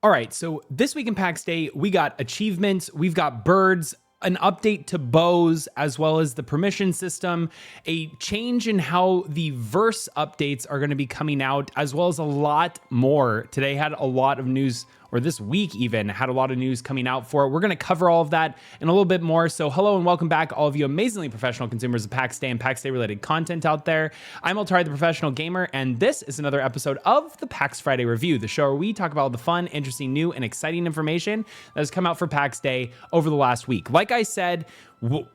All right, so this week in Pax Dei, we got achievements, we've got birds, an update to bows, as well as the permission system, a change in how the verse updates are going to be coming out, as well as a lot more. Today had a lot of news, or this week even had a lot of news coming out for it. We're going to cover all of that and a little bit more. So hello and welcome back, all of you amazingly professional consumers of Pax Dei and Pax Dei related content out there. I'm Altari, the professional gamer, and this is another episode of the Pax Friday Review, the show where we talk about all the fun, interesting, new, and exciting information that has come out for Pax Dei over the last week. Like I said,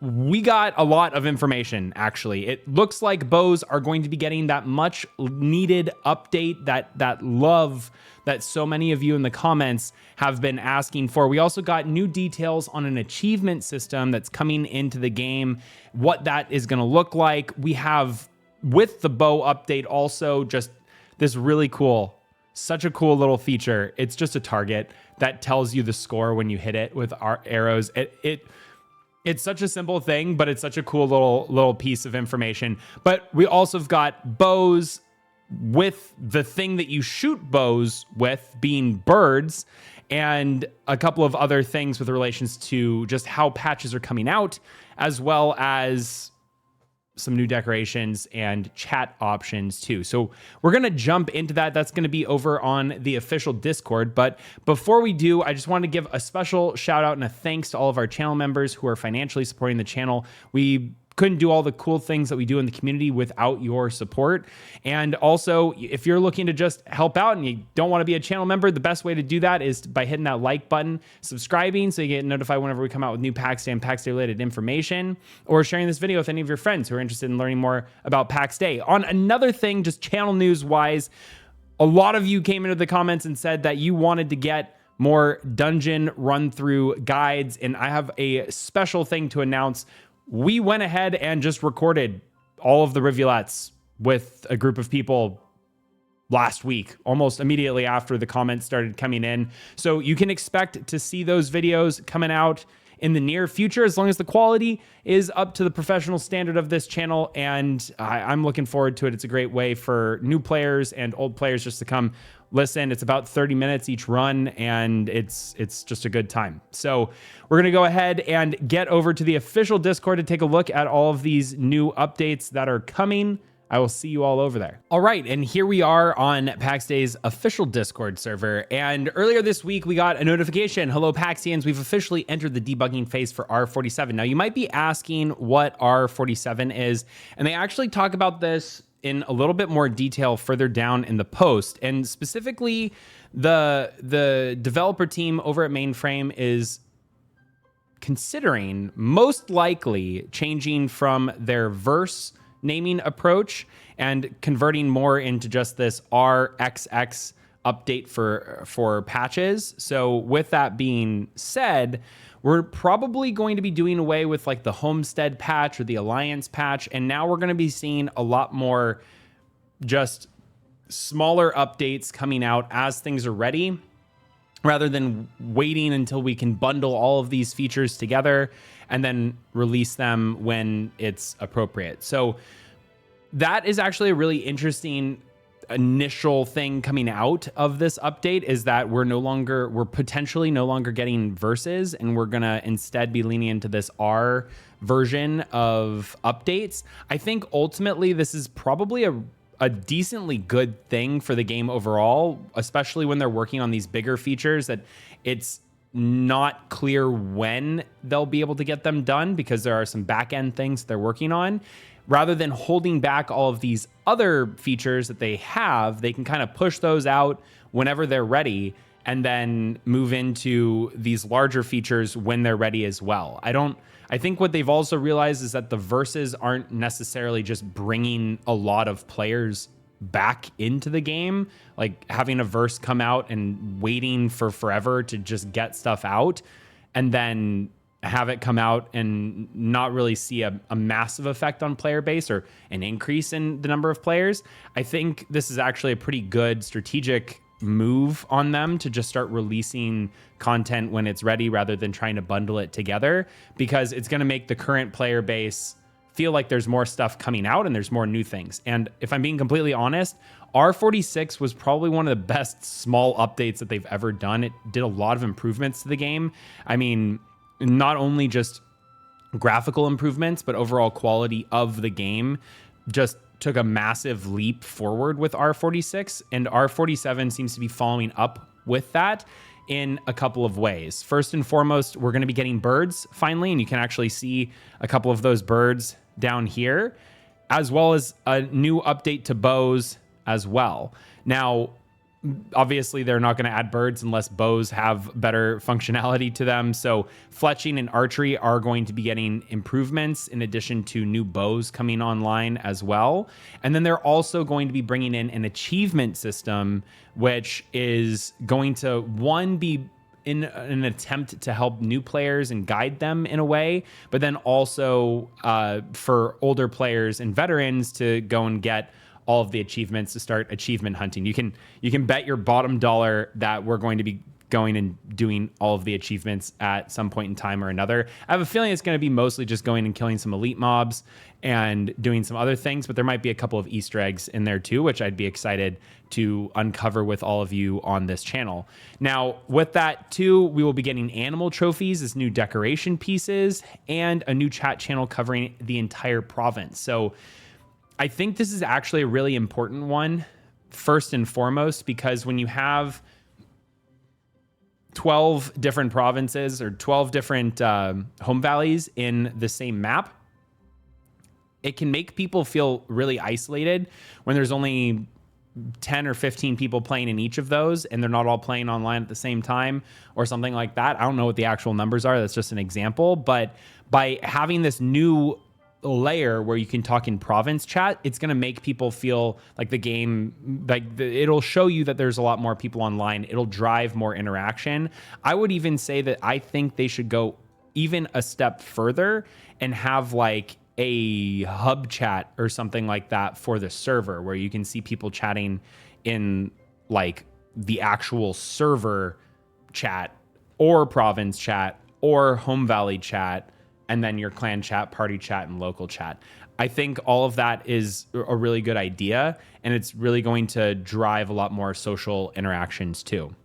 we got a lot of information, actually. It looks like bows are going to be getting that much needed update, that love that so many of you in the comments have been asking for. We also got new details on an achievement system that's coming into the game, what that is going to look like. We have, with the bow update, also just this really cool, such a cool little feature. It's just a target that tells you the score when you hit it with our arrows. It's such a simple thing, but it's such a cool little piece of information. But we also have got bows with the thing that you shoot bows with being birds, and a couple of other things with relations to just how patches are coming out, as well as some new decorations and chat options too. So we're going to jump into that. That's going to be over on the official Discord. But before we do, I just want to give a special shout out and a thanks to all of our channel members who are financially supporting the channel. We couldn't do all the cool things that we do in the community without your support. And also, if you're looking to just help out and you don't want to be a channel member, the best way to do that is by hitting that like button, subscribing so you get notified whenever we come out with new Pax Dei and Pax Dei related information, or sharing this video with any of your friends who are interested in learning more about Pax Dei. On another thing, just channel news wise, a lot of you came into the comments and said that you wanted to get more dungeon run through guides, and I have a special thing to announce. We went ahead and just recorded all of the rivulets with a group of people last week, almost immediately after the comments started coming in. So you can expect to see those videos coming out in the near future, as long as the quality is up to the professional standard of this channel. And I'm looking forward to it. It's a great way for new players and old players just to come listen. It's about 30 minutes each run, and it's just a good time. So we're going to go ahead and get over to the official Discord to take a look at all of these new updates that are coming. I will see you all over there. All right, and here we are on Pax Dei's official Discord server. And earlier this week, we got a notification. Hello, Paxians. We've officially entered the debugging phase for R47. Now, you might be asking what R47 is, and they actually talk about this in a little bit more detail further down in the post. And specifically, the developer team over at Mainframe is considering most likely changing from their verse naming approach and converting more into just this RXX update for patches. So with that being said, we're probably going to be doing away with like the Homestead patch or the Alliance patch, and now we're going to be seeing a lot more just smaller updates coming out as things are ready, rather than waiting until we can bundle all of these features together and then release them when it's appropriate. So that is actually a really interesting initial thing coming out of this update, is that we're potentially no longer getting verses, and we're gonna instead be leaning into this R version of updates. I think ultimately this is probably a decently good thing for the game overall, especially when they're working on these bigger features that it's not clear when they'll be able to get them done, because there are some back-end things they're working on. Rather than holding back all of these other features that they have, they can kind of push those out whenever they're ready and then move into these larger features when they're ready as well. I think what they've also realized is that the verses aren't necessarily just bringing a lot of players back into the game, like having a verse come out and waiting for forever to just get stuff out, and then have it come out and not really see a massive effect on player base or an increase in the number of players. I think this is actually a pretty good strategic move on them to just start releasing content when it's ready, rather than trying to bundle it together, because it's going to make the current player base feel like there's more stuff coming out and there's more new things. And if I'm being completely honest, R46 was probably one of the best small updates that they've ever done. It did a lot of improvements to the game. I mean, not only just graphical improvements, but overall quality of the game just took a massive leap forward with R46, and R47 seems to be following up with that in a couple of ways. First and foremost, we're going to be getting birds finally, and you can actually see a couple of those birds down here, as well as a new update to bows as well. Now, obviously, they're not going to add birds unless bows have better functionality to them. So fletching and archery are going to be getting improvements in addition to new bows coming online as well. And then they're also going to be bringing in an achievement system, which is going to, one, be in an attempt to help new players and guide them in a way, but then also for older players and veterans to go and get all of the achievements to start achievement hunting. You can bet your bottom dollar that we're going to be going and doing all of the achievements at some point in time or another. I have a feeling it's going to be mostly just going and killing some elite mobs and doing some other things, but there might be a couple of Easter eggs in there too, which I'd be excited to uncover with all of you on this channel. Now, with that too, we will be getting animal trophies as new decoration pieces and a new chat channel covering the entire province. So I think this is actually a really important one, first and foremost, because when you have 12 different provinces or 12 different home valleys in the same map, it can make people feel really isolated when there's only 10 or 15 people playing in each of those and they're not all playing online at the same time or something like that. I don't know what the actual numbers are. That's just an example. But by having this new layer where you can talk in province chat, it's going to make people feel like the game, it'll show you that there's a lot more people online. It'll drive more interaction. I would even say that I think they should go even a step further and have like a hub chat or something like that for the server where you can see people chatting in like the actual server chat or province chat or home valley chat, and then your clan chat, party chat, and local chat. I think all of that is a really good idea, and it's really going to drive a lot more social interactions too.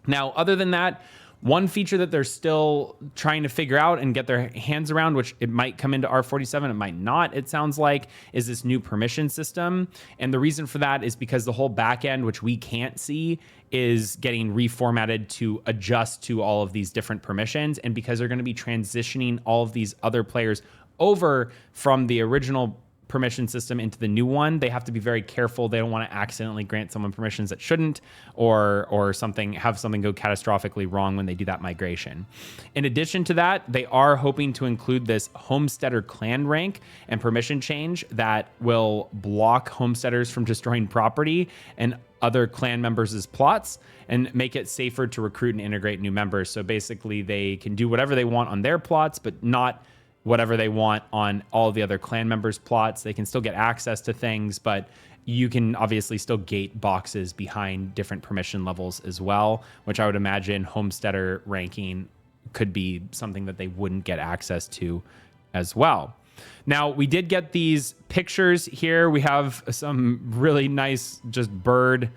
Now, other than that, one feature that they're still trying to figure out and get their hands around, which it might come into R47, it might not, it sounds like, is this new permission system. And the reason for that is because the whole backend, which we can't see, is getting reformatted to adjust to all of these different permissions. And because they're going to be transitioning all of these other players over from the original permission system into the new one, they have to be very careful. They don't want to accidentally grant someone permissions that shouldn't, or have something go catastrophically wrong when they do that migration. In addition to that, they are hoping to include this homesteader clan rank and permission change that will block homesteaders from destroying property and other clan members' plots and make it safer to recruit and integrate new members. So basically they can do whatever they want on their plots, but not whatever they want on all the other clan members' plots. They can still get access to things, but you can obviously still gate boxes behind different permission levels as well, which I would imagine homesteader ranking could be something that they wouldn't get access to as well. Now, we did get these pictures here. We have some really nice just bird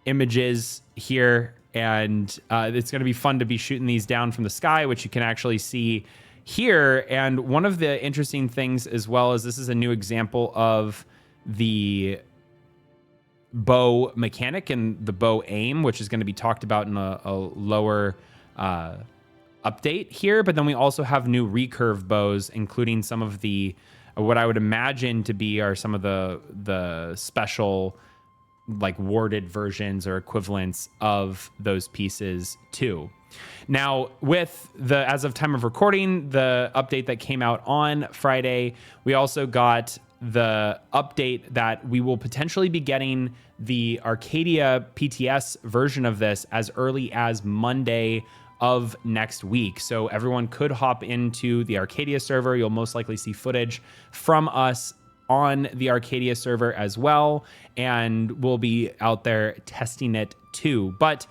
images here, and it's going to be fun to be shooting these down from the sky, which you can actually see here. And one of the interesting things as well is this is a new example of the bow mechanic and the bow aim, which is going to be talked about in a lower update here. But then we also have new recurve bows, including some of the what I would imagine to be are some of the special like warded versions or equivalents of those pieces too. Now, with the, as of time of recording, the update that came out on Friday, we also got the update that we will potentially be getting the Arcadia PTS version of this as early as Monday of next week. So everyone could hop into the Arcadia server. You'll most likely see footage from us on the Arcadia server as well, and we'll be out there testing it too. But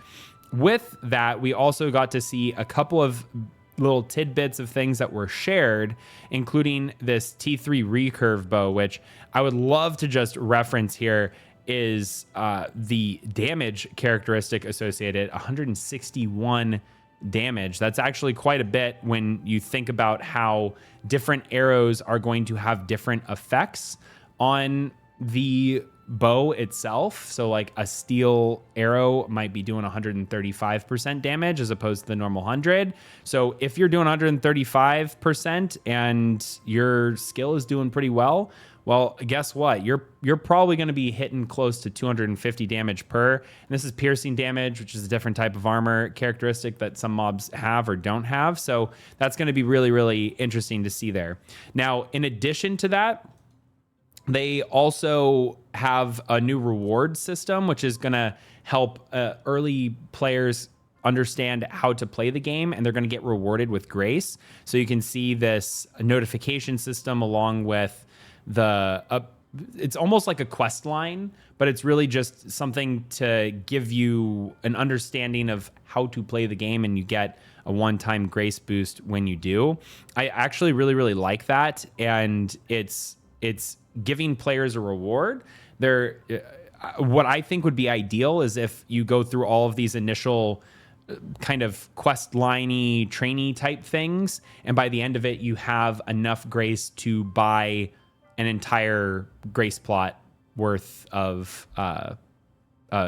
with that, we also got to see a couple of little tidbits of things that were shared, including this T3 recurve bow, which I would love to just reference here, is the damage characteristic associated, 161 damage. That's actually quite a bit when you think about how different arrows are going to have different effects on the bow itself. So like a steel arrow might be doing 135% damage as opposed to the normal 100. So if you're doing 135% and your skill is doing pretty well, well, guess what? You're probably going to be hitting close to 250 damage per. And this is piercing damage, which is a different type of armor characteristic that some mobs have or don't have. So that's going to be really, really interesting to see there. Now, in addition to that, they also have a new reward system, which is going to help early players understand how to play the game, and they're going to get rewarded with grace. So you can see this notification system along with it's almost like a quest line, but it's really just something to give you an understanding of how to play the game, and you get a one-time grace boost when you do. I actually really, really like that, and it's giving players a reward. What I think would be ideal is if you go through all of these initial kind of quest liney, trainee type things, and by the end of it, you have enough grace to buy an entire grace plot worth of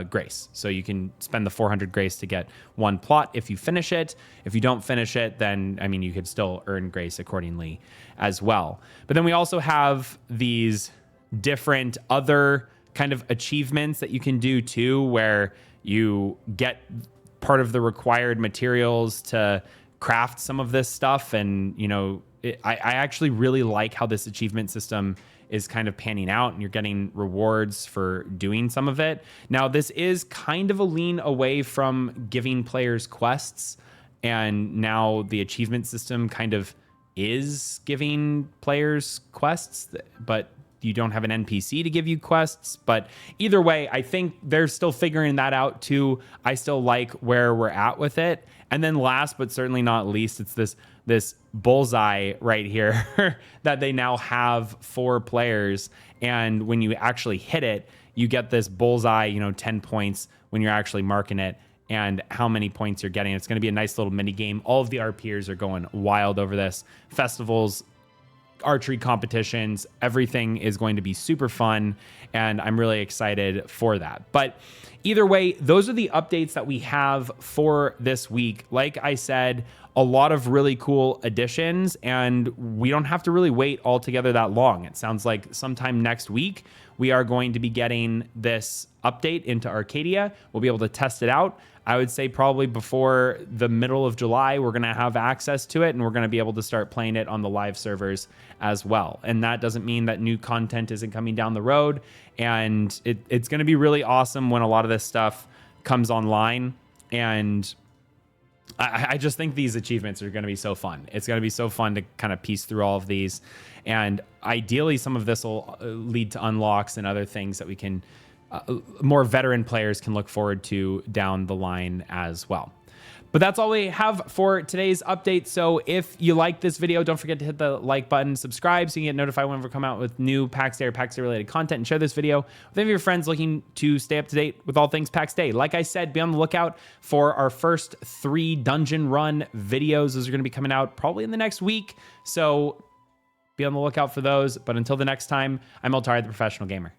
grace. So you can spend the 400 grace to get one plot if you finish it. If you don't finish it, then, I mean, you could still earn grace accordingly as well. But then we also have these different other kind of achievements that you can do too, where you get part of the required materials to craft some of this stuff. And, you know, I actually really like how this achievement system is kind of panning out, and you're getting rewards for doing some of it. Now, this is kind of a lean away from giving players quests, and now the achievement system kind of is giving players quests, but you don't have an NPC to give you quests. But either way, I think they're still figuring that out too. I still like where we're at with it. And then last but certainly not least, it's this bullseye right here that they now have for players. And when you actually hit it, you get this bullseye, 10 points when you're actually marking it and how many points you're getting. It's going to be a nice little mini game. All of the RPers are going wild over this. Festivals, archery competitions, everything is going to be super fun, and I'm really excited for that. But either way, those are the updates that we have for this week. Like I said, a lot of really cool additions, and we don't have to really wait altogether that long. It sounds like sometime next week we are going to be getting this update into Arcadia. We'll be able to test it out. I would say probably before the middle of July, we're going to have access to it, and we're going to be able to start playing it on the live servers as well. And that doesn't mean that new content isn't coming down the road. And it's going to be really awesome when a lot of this stuff comes online. And I just think these achievements are going to be so fun. It's going to be so fun to kind of piece through all of these. And ideally, some of this will lead to unlocks and other things that we can more veteran players can look forward to down the line as well. But that's all we have for today's update. So if you like this video, don't forget to hit the like button, subscribe so you can get notified whenever we come out with new Pax Dei or Pax Dei related content, and share this video with any of your friends looking to stay up to date with all things Pax Dei. Like I said, be on the lookout for our first 3 dungeon run videos. Those are going to be coming out probably in the next week. So be on the lookout for those. But until the next time, I'm Altari, the Professional Gamer.